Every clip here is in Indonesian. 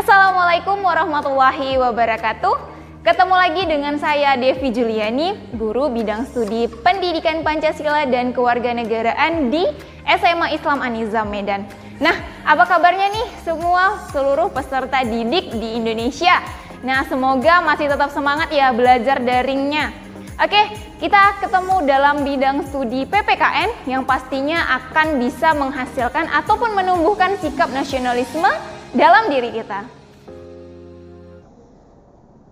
Assalamualaikum warahmatullahi wabarakatuh. Ketemu lagi dengan saya Devi Juliani, guru bidang studi Pendidikan Pancasila dan Kewarganegaraan di SMA Islam An-Nizam Medan. Nah, apa kabarnya nih semua seluruh peserta didik di Indonesia? Nah, semoga masih tetap semangat ya belajar daringnya. Oke, kita ketemu dalam bidang studi PPKN yang pastinya akan bisa menghasilkan ataupun menumbuhkan sikap nasionalisme dalam diri kita.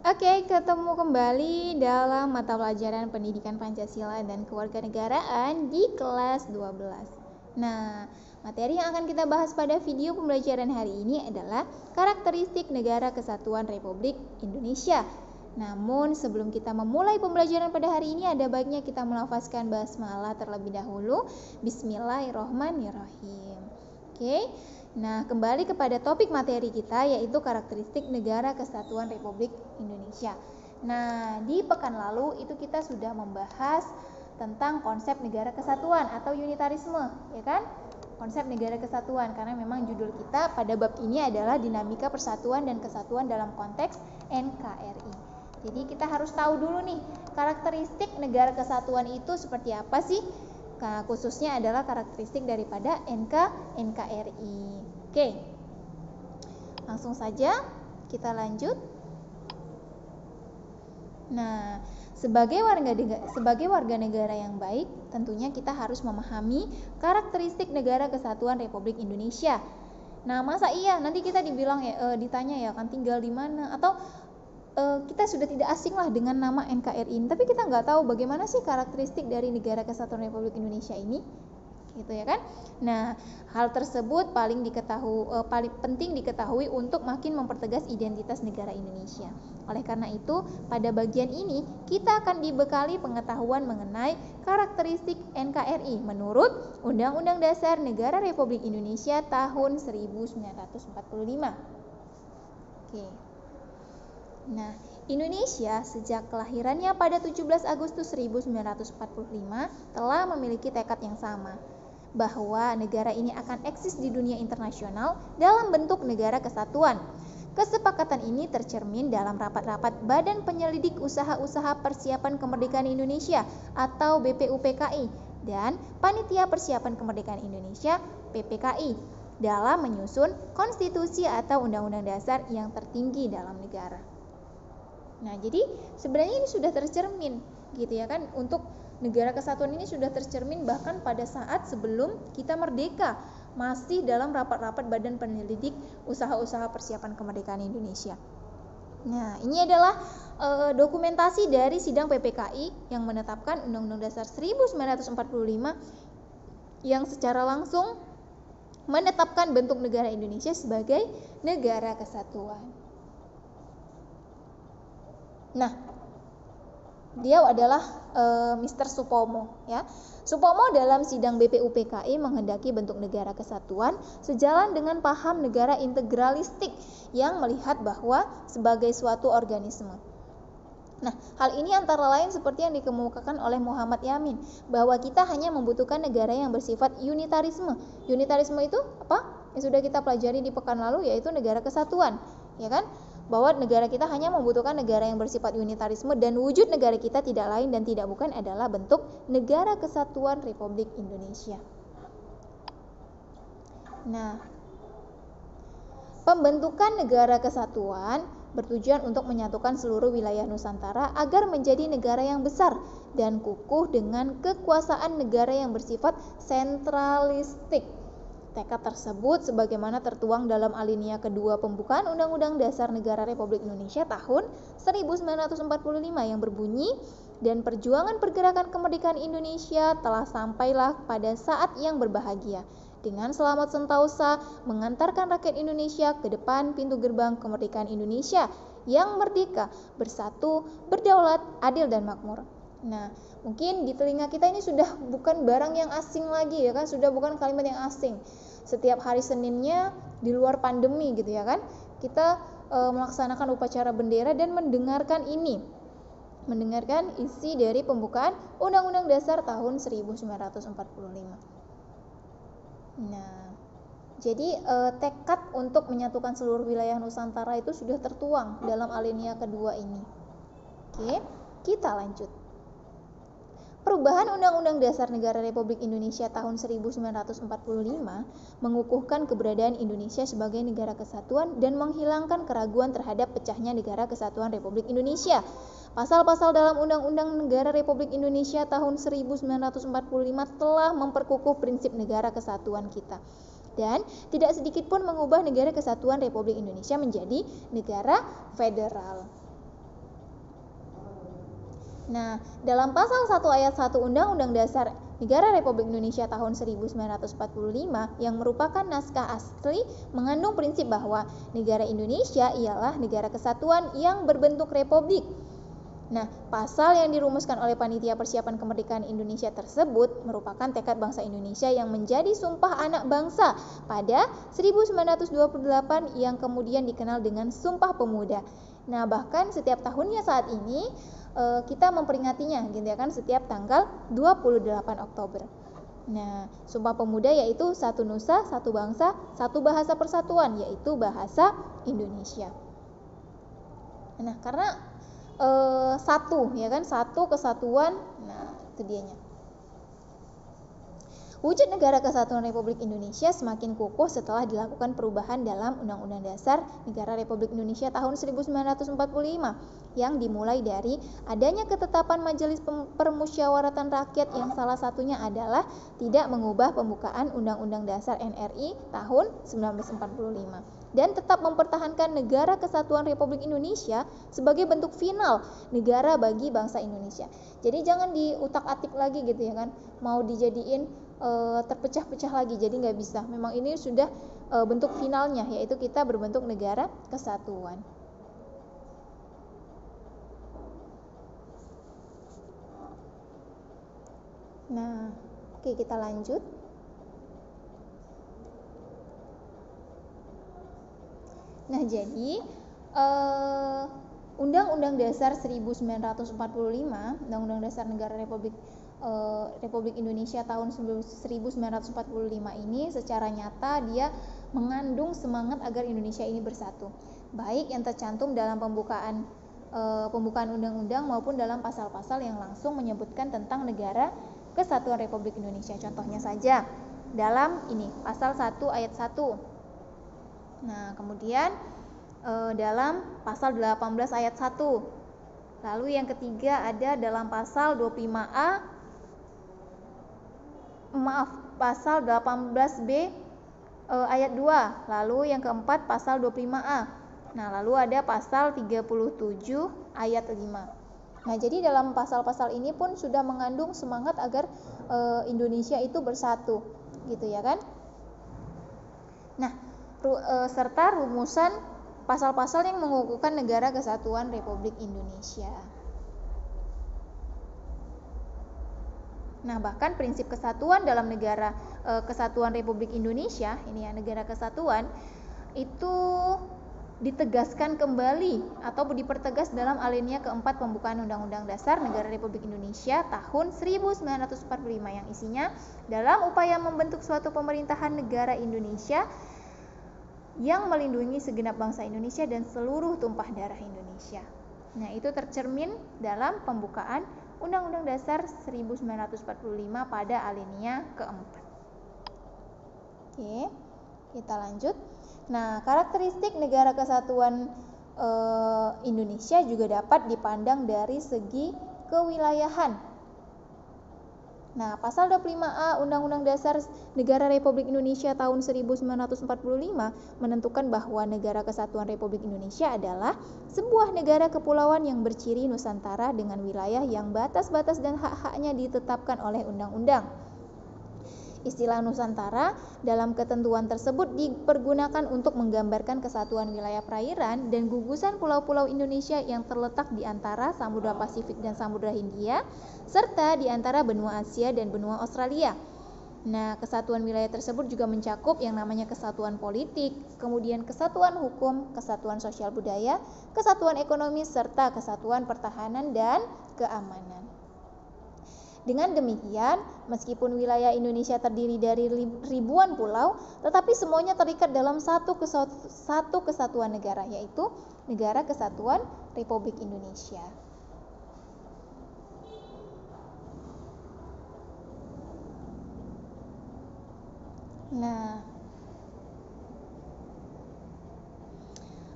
Oke, ketemu kembali dalam mata pelajaran Pendidikan Pancasila dan Kewarganegaraan di kelas 12. Nah, materi yang akan kita bahas pada video pembelajaran hari ini adalah karakteristik Negara Kesatuan Republik Indonesia. Namun sebelum kita memulai pembelajaran pada hari ini, ada baiknya kita melafazkan basmalah terlebih dahulu. Bismillahirrahmanirrahim. Oke. Nah, kembali kepada topik materi kita, yaitu karakteristik Negara Kesatuan Republik Indonesia. Nah, di pekan lalu itu kita sudah membahas tentang konsep negara kesatuan atau unitarisme, ya kan? Konsep negara kesatuan, karena memang judul kita pada bab ini adalah dinamika persatuan dan kesatuan dalam konteks NKRI. Jadi kita harus tahu dulu nih, karakteristik negara kesatuan itu seperti apa sih? Nah, khususnya adalah karakteristik daripada NKRI. Oke, langsung saja kita lanjut. Nah, sebagai warga negara yang baik, tentunya kita harus memahami karakteristik Negara Kesatuan Republik Indonesia. Nah, masa iya nanti kita ditanya ya kan tinggal di mana, atau kita sudah tidak asing lah dengan nama NKRI ini, tapi kita nggak tahu bagaimana sih karakteristik dari Negara Kesatuan Republik Indonesia ini, gitu ya kan? Nah, hal tersebut paling penting diketahui untuk makin mempertegas identitas negara Indonesia. Oleh karena itu, pada bagian ini kita akan dibekali pengetahuan mengenai karakteristik NKRI menurut Undang-Undang Dasar Negara Republik Indonesia tahun 1945. Oke. Nah, Indonesia sejak kelahirannya pada 17 Agustus 1945 telah memiliki tekad yang sama, bahwa negara ini akan eksis di dunia internasional dalam bentuk negara kesatuan. Kesepakatan ini tercermin dalam rapat-rapat Badan Penyelidik Usaha-Usaha Persiapan Kemerdekaan Indonesia atau BPUPKI dan Panitia Persiapan Kemerdekaan Indonesia PPKI dalam menyusun konstitusi atau undang-undang dasar yang tertinggi dalam negara. Nah, jadi sebenarnya ini sudah tercermin, gitu ya kan, untuk negara kesatuan ini sudah tercermin bahkan pada saat sebelum kita merdeka, masih dalam rapat-rapat Badan Penyelidik Usaha-Usaha Persiapan Kemerdekaan Indonesia. Nah, ini adalah dokumentasi dari sidang PPKI yang menetapkan Undang-Undang Dasar 1945 yang secara langsung menetapkan bentuk negara Indonesia sebagai negara kesatuan. Nah, dia adalah Mr. Supomo, ya. Supomo dalam sidang BPUPKI menghendaki bentuk negara kesatuan sejalan dengan paham negara integralistik yang melihat bahwa sebagai suatu organisme. Nah, hal ini antara lain seperti yang dikemukakan oleh Muhammad Yamin, bahwa kita hanya membutuhkan negara yang bersifat unitarisme. Unitarisme itu apa? Yang sudah kita pelajari di pekan lalu, yaitu negara kesatuan, ya kan? Bahwa negara kita hanya membutuhkan negara yang bersifat unitarisme dan wujud negara kita tidak lain dan tidak bukan adalah bentuk Negara Kesatuan Republik Indonesia. Nah, pembentukan Negara Kesatuan bertujuan untuk menyatukan seluruh wilayah Nusantara agar menjadi negara yang besar dan kukuh dengan kekuasaan negara yang bersifat sentralistik. Tekad tersebut sebagaimana tertuang dalam alinea kedua pembukaan Undang-Undang Dasar Negara Republik Indonesia tahun 1945 yang berbunyi, dan perjuangan pergerakan kemerdekaan Indonesia telah sampailah pada saat yang berbahagia, dengan selamat sentosa mengantarkan rakyat Indonesia ke depan pintu gerbang kemerdekaan Indonesia yang merdeka, bersatu, berdaulat, adil dan makmur. Nah, mungkin di telinga kita ini sudah bukan barang yang asing lagi, ya kan, sudah bukan kalimat yang asing. Setiap hari Seninnya di luar pandemi, gitu ya kan, kita melaksanakan upacara bendera dan mendengarkan isi dari pembukaan Undang-Undang Dasar tahun 1945. Nah, Jadi tekad untuk menyatukan seluruh wilayah Nusantara itu sudah tertuang dalam alinea kedua ini. Oke, kita lanjut. Perubahan Undang-Undang Dasar Negara Republik Indonesia tahun 1945 mengukuhkan keberadaan Indonesia sebagai negara kesatuan dan menghilangkan keraguan terhadap pecahnya negara kesatuan Republik Indonesia. Pasal-pasal dalam Undang-Undang Negara Republik Indonesia tahun 1945 telah memperkukuh prinsip negara kesatuan kita. Dan tidak sedikit pun mengubah negara kesatuan Republik Indonesia menjadi negara federal. Nah, dalam pasal 1 ayat 1 Undang-Undang Dasar Negara Republik Indonesia tahun 1945 yang merupakan naskah asli mengandung prinsip bahwa negara Indonesia ialah negara kesatuan yang berbentuk republik. Nah, pasal yang dirumuskan oleh Panitia Persiapan Kemerdekaan Indonesia tersebut merupakan tekad bangsa Indonesia yang menjadi Sumpah Anak Bangsa pada 1928 yang kemudian dikenal dengan Sumpah Pemuda. Nah, bahkan setiap tahunnya saat ini kita memperingatinya gitu ya kan, setiap tanggal 28 Oktober. Nah, Sumpah Pemuda yaitu satu nusa, satu bangsa, satu bahasa persatuan, yaitu bahasa Indonesia. Nah, karena satu ya kan, satu kesatuan. Nah, itu dianya. Wujud negara kesatuan Republik Indonesia semakin kukuh setelah dilakukan perubahan dalam Undang-Undang Dasar Negara Republik Indonesia tahun 1945 yang dimulai dari adanya ketetapan Majelis Permusyawaratan Rakyat yang salah satunya adalah tidak mengubah pembukaan Undang-Undang Dasar NRI tahun 1945 dan tetap mempertahankan negara kesatuan Republik Indonesia sebagai bentuk final negara bagi bangsa Indonesia. Jadi jangan diutak-atik lagi gitu ya kan, mau dijadiin terpecah-pecah lagi, jadi nggak bisa. Memang ini sudah bentuk finalnya, yaitu kita berbentuk negara kesatuan. Nah, oke, kita lanjut. Nah, jadi Undang-Undang Dasar 1945, Undang-Undang Dasar Negara Republik Indonesia tahun 1945 ini secara nyata dia mengandung semangat agar Indonesia ini bersatu, baik yang tercantum dalam pembukaan undang-undang maupun dalam pasal-pasal yang langsung menyebutkan tentang negara kesatuan Republik Indonesia. Contohnya saja dalam ini pasal 1 ayat 1. Nah, kemudian dalam pasal 18 ayat 1. Lalu yang ketiga ada dalam pasal 25A, pasal 18B ayat 2. Lalu yang keempat pasal 25A. Nah, lalu ada pasal 37 ayat 5. Nah, jadi dalam pasal-pasal ini pun sudah mengandung semangat agar Indonesia itu bersatu, gitu ya kan? Nah, serta rumusan pasal-pasal yang mengukuhkan negara kesatuan Republik Indonesia. Nah, bahkan prinsip kesatuan dalam negara kesatuan Republik Indonesia, ini ya negara kesatuan, itu ditegaskan kembali atau dipertegas dalam alinea keempat pembukaan Undang-Undang Dasar Negara Republik Indonesia tahun 1945 yang isinya dalam upaya membentuk suatu pemerintahan negara Indonesia yang melindungi segenap bangsa Indonesia dan seluruh tumpah darah Indonesia. Nah, itu tercermin dalam pembukaan Undang-Undang Dasar 1945 pada alinea keempat. Oke, kita lanjut. Nah, karakteristik negara kesatuan Indonesia juga dapat dipandang dari segi kewilayahan. Nah, pasal 25A Undang-Undang Dasar Negara Republik Indonesia tahun 1945 menentukan bahwa negara kesatuan Republik Indonesia adalah sebuah negara kepulauan yang berciri Nusantara dengan wilayah yang batas-batas dan hak-haknya ditetapkan oleh undang-undang. Istilah Nusantara dalam ketentuan tersebut dipergunakan untuk menggambarkan kesatuan wilayah perairan dan gugusan pulau-pulau Indonesia yang terletak di antara Samudra Pasifik dan Samudra Hindia, serta di antara benua Asia dan benua Australia. Nah, kesatuan wilayah tersebut juga mencakup yang namanya kesatuan politik, kemudian kesatuan hukum, kesatuan sosial budaya, kesatuan ekonomi, serta kesatuan pertahanan dan keamanan. Dengan demikian, meskipun wilayah Indonesia terdiri dari ribuan pulau, tetapi semuanya terikat dalam satu kesatuan negara, yaitu Negara Kesatuan Republik Indonesia. Nah,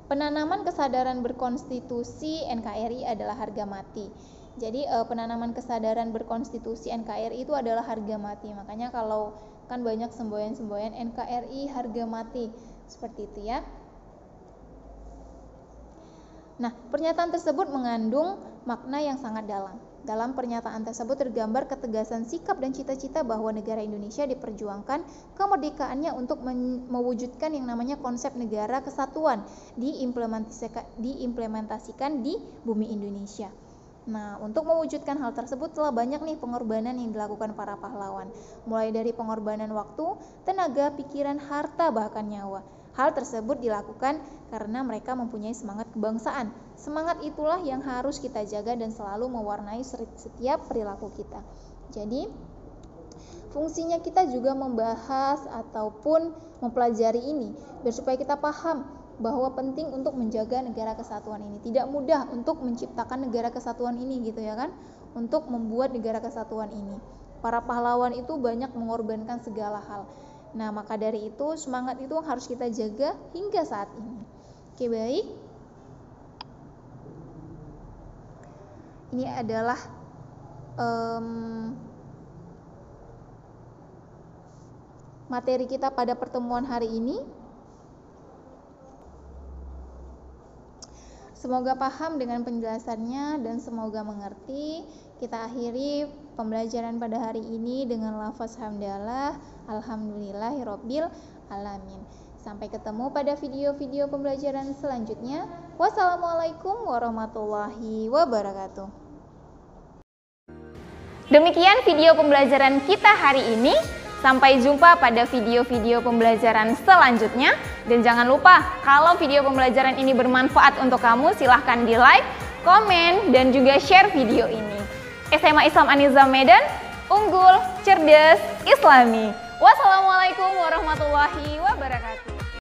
penanaman kesadaran berkonstitusi NKRI adalah harga mati. Jadi penanaman kesadaran berkonstitusi NKRI itu adalah harga mati. Makanya kalau kan banyak semboyan-semboyan NKRI harga mati, seperti itu ya. Nah, pernyataan tersebut mengandung makna yang sangat dalam. Dalam pernyataan tersebut tergambar ketegasan sikap dan cita-cita bahwa negara Indonesia diperjuangkan kemerdekaannya untuk mewujudkan yang namanya konsep negara kesatuan diimplementasikan di bumi Indonesia. Nah, untuk mewujudkan hal tersebut telah banyak nih pengorbanan yang dilakukan para pahlawan, mulai dari pengorbanan waktu, tenaga, pikiran, harta, bahkan nyawa. Hal tersebut dilakukan karena mereka mempunyai semangat kebangsaan. Semangat itulah yang harus kita jaga dan selalu mewarnai setiap perilaku kita. Jadi, fungsinya kita juga membahas ataupun mempelajari ini, biar supaya kita paham bahwa penting untuk menjaga negara kesatuan ini. Tidak mudah untuk menciptakan negara kesatuan ini gitu ya kan, untuk membuat negara kesatuan ini. Para pahlawan itu banyak mengorbankan segala hal. Nah, maka dari itu semangat itu harus kita jaga hingga saat ini. Oke, baik. Ini adalah materi kita pada pertemuan hari ini. Semoga paham dengan penjelasannya dan semoga mengerti. Kita akhiri pembelajaran pada hari ini dengan lafaz hamdalah, alhamdulillahirabbil alamin. Sampai ketemu pada video-video pembelajaran selanjutnya. Wassalamualaikum warahmatullahi wabarakatuh. Demikian video pembelajaran kita hari ini. Sampai jumpa pada video-video pembelajaran selanjutnya. Dan jangan lupa, kalau video pembelajaran ini bermanfaat untuk kamu, silahkan di like, komen, dan juga share video ini. SMA Islam An-Nizam Medan, unggul, cerdas, islami. Wassalamualaikum warahmatullahi wabarakatuh.